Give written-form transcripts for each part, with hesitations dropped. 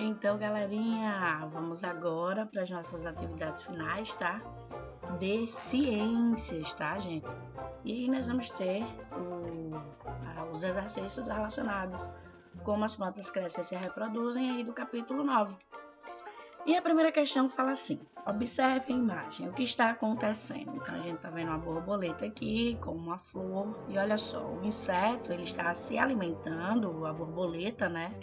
Então, galerinha, vamos agora para as nossas atividades finais, tá? De ciências, tá, gente? E aí nós vamos ter os exercícios relacionados como as plantas crescem e se reproduzem aí do capítulo 9. E a primeira questão fala assim: observe a imagem, o que está acontecendo? Então, a gente está vendo uma borboleta aqui com uma flor e olha só, o inseto ele está se alimentando, a borboleta, né?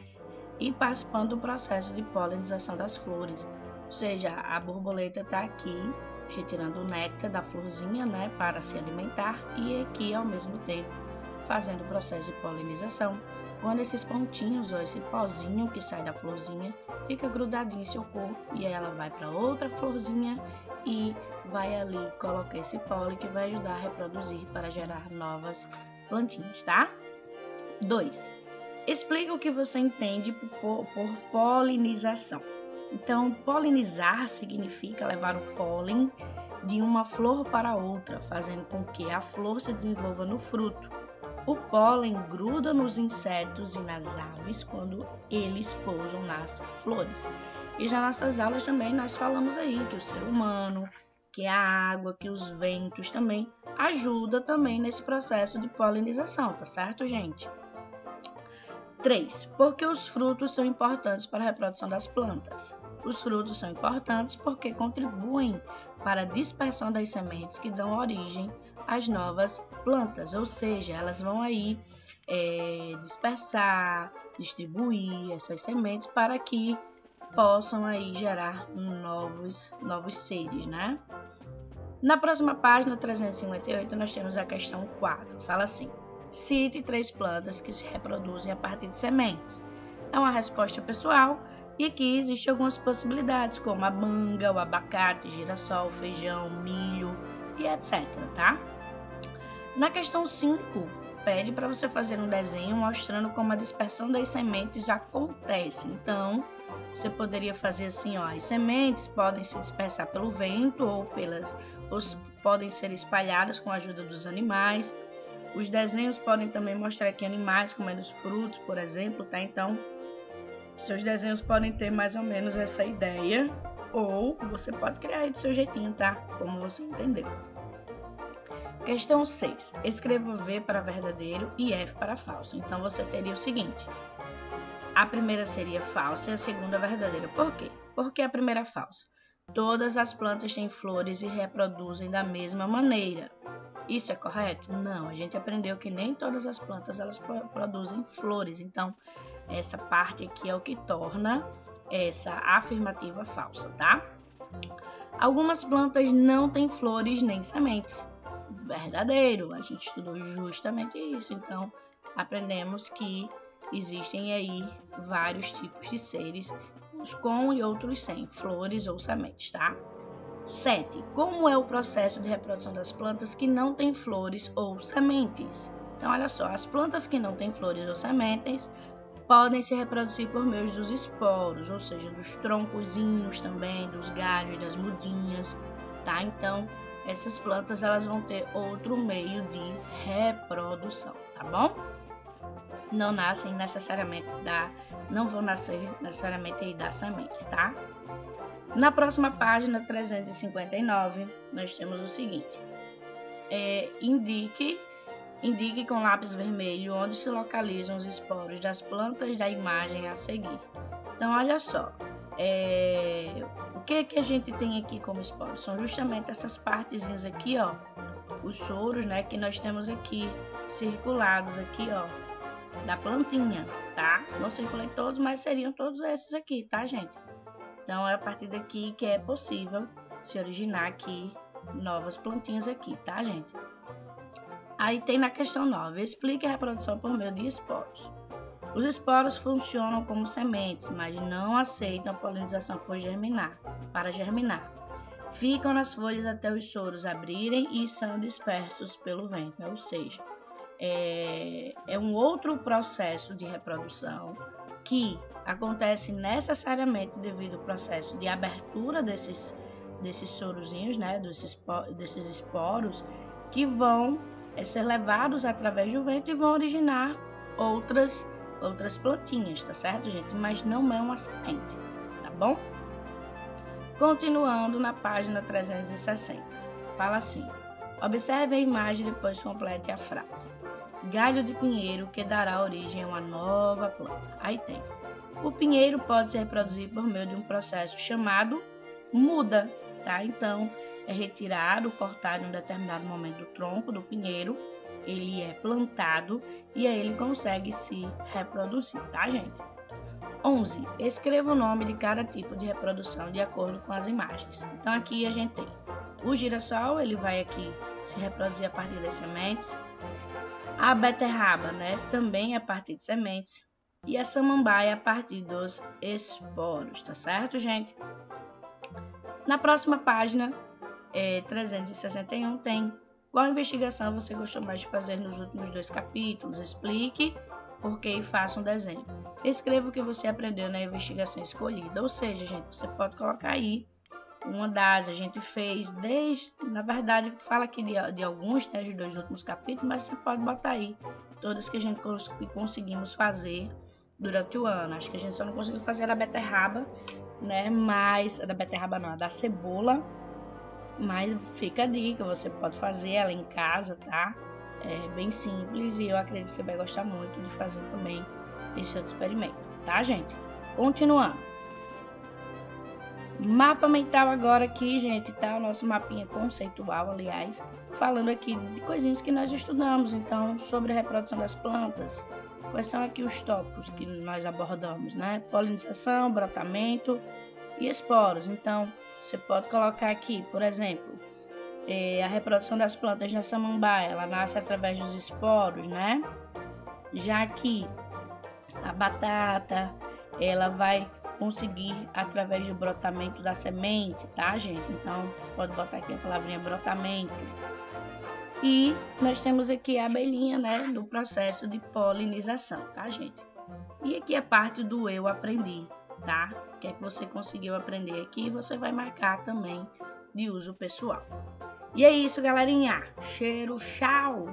E participando do processo de polinização das flores. Ou seja, a borboleta está aqui retirando o néctar da florzinha, né, para se alimentar e aqui ao mesmo tempo fazendo o processo de polinização. Quando esses pontinhos ou esse pozinho que sai da florzinha fica grudadinho em seu corpo e aí ela vai para outra florzinha e vai ali colocar esse pólen que vai ajudar a reproduzir para gerar novas plantinhas, tá? 2. Explica o que você entende por polinização. Então, polinizar significa levar o pólen de uma flor para outra, fazendo com que a flor se desenvolva no fruto. O pólen gruda nos insetos e nas aves quando eles pousam nas flores. E já nas aulas também nós falamos aí que o ser humano, que a água, que os ventos também ajuda também nesse processo de polinização, tá certo, gente? 3. Por que os frutos são importantes para a reprodução das plantas? Os frutos são importantes porque contribuem para a dispersão das sementes que dão origem às novas plantas, ou seja, elas vão aí dispersar, distribuir essas sementes para que possam aí gerar novos seres, né? Na próxima página 358 nós temos a questão 4, fala assim: cite 3 plantas que se reproduzem a partir de sementes. É uma resposta pessoal e aqui existem algumas possibilidades, como a manga, o abacate, girassol, feijão, milho e etc, tá? Na questão 5, pede para você fazer um desenho mostrando como a dispersão das sementes acontece. Então, você poderia fazer assim, ó, as sementes podem se dispersar pelo vento ou podem ser espalhadas com a ajuda dos animais. Os desenhos podem também mostrar que animais comendo os frutos, por exemplo, tá? Então, seus desenhos podem ter mais ou menos essa ideia, ou você pode criar aí do seu jeitinho, tá? Como você entendeu. Questão 6. Escreva V para verdadeiro e F para falso. Então, você teria o seguinte: a primeira seria falsa e a segunda verdadeira. Por quê? Porque a primeira é falsa. Todas as plantas têm flores e reproduzem da mesma maneira. Isso é correto? Não, a gente aprendeu que nem todas as plantas elas produzem flores, então essa parte aqui é o que torna essa afirmativa falsa, tá? Algumas plantas não têm flores nem sementes. Verdadeiro, a gente estudou justamente isso, então aprendemos que existem aí vários tipos de seres, uns com e outros sem flores ou sementes, tá? 7. Como é o processo de reprodução das plantas que não têm flores ou sementes? Então, olha só, as plantas que não têm flores ou sementes podem se reproduzir por meio dos esporos, ou seja, dos troncozinhos também, dos galhos, das mudinhas, tá? Então, essas plantas elas vão ter outro meio de reprodução, tá bom? Não vão nascer necessariamente aí da semente, tá? Na próxima página, 359, nós temos o seguinte: indique com lápis vermelho onde se localizam os esporos das plantas da imagem a seguir. Então, olha só, o que a gente tem aqui como esporos? São justamente essas partezinhas aqui, ó, os soros, né, que nós temos aqui, circulados aqui, ó, da plantinha, tá? Não circulei todos, mas seriam todos esses aqui, tá, gente? Então, é a partir daqui que é possível se originar aqui novas plantinhas aqui, tá, gente? Aí tem na questão 9, explique a reprodução por meio de esporos. Os esporos funcionam como sementes, mas não aceitam a polinização para germinar. Ficam nas folhas até os soros abrirem e são dispersos pelo vento, né? Ou seja, é um outro processo de reprodução que acontece necessariamente devido ao processo de abertura desses sorozinhos, né, desses esporos, que vão ser levados através do vento e vão originar outras outras plantinhas, tá certo, gente? Mas não é uma semente, tá bom? Continuando na página 360, fala assim: observe a imagem e depois complete a frase. Galho de pinheiro que dará origem a uma nova planta. Aí tem: o pinheiro pode se reproduzir por meio de um processo chamado muda, tá? Então, é retirado, cortado em um determinado momento do tronco do pinheiro, ele é plantado e aí ele consegue se reproduzir, tá, gente? 11. Escreva o nome de cada tipo de reprodução de acordo com as imagens. Então, aqui a gente tem o girassol, ele vai aqui se reproduzir a partir das sementes. A beterraba, né, também a partir de sementes. E a samambaia a partir dos esporos, tá certo, gente? Na próxima página, 361, tem qual investigação você gostou mais de fazer nos últimos 2 capítulos? Explique por que e faça um desenho. Escreva o que você aprendeu na investigação escolhida. Ou seja, gente, você pode colocar aí uma das, a gente fez desde, na verdade, fala aqui de alguns, né, dos 2 últimos capítulos, mas você pode botar aí todas que a gente conseguimos fazer durante o ano. Acho que a gente só não conseguiu fazer a da beterraba, né, mas a da beterraba não, a da cebola, mas fica a dica, você pode fazer ela em casa, tá? É bem simples e eu acredito que você vai gostar muito de fazer também esse outro experimento, tá, gente? Continuando. Mapa mental agora aqui, gente, tá? O nosso mapinha conceitual, aliás, falando aqui de coisinhas que nós estudamos, então, sobre a reprodução das plantas. Quais são aqui os tópicos que nós abordamos, né? Polinização, brotamento e esporos. Então, você pode colocar aqui, por exemplo, a reprodução das plantas na samambaia, ela nasce através dos esporos, né? Já que a batata, ela vai conseguir através do brotamento da semente, tá, gente? Então, pode botar aqui a palavrinha brotamento. E nós temos aqui a abelhinha, né, no processo de polinização, tá, gente? E aqui a parte do eu aprendi, tá? O que é que você conseguiu aprender aqui, você vai marcar também de uso pessoal. E é isso, galerinha. Cheiro, tchau!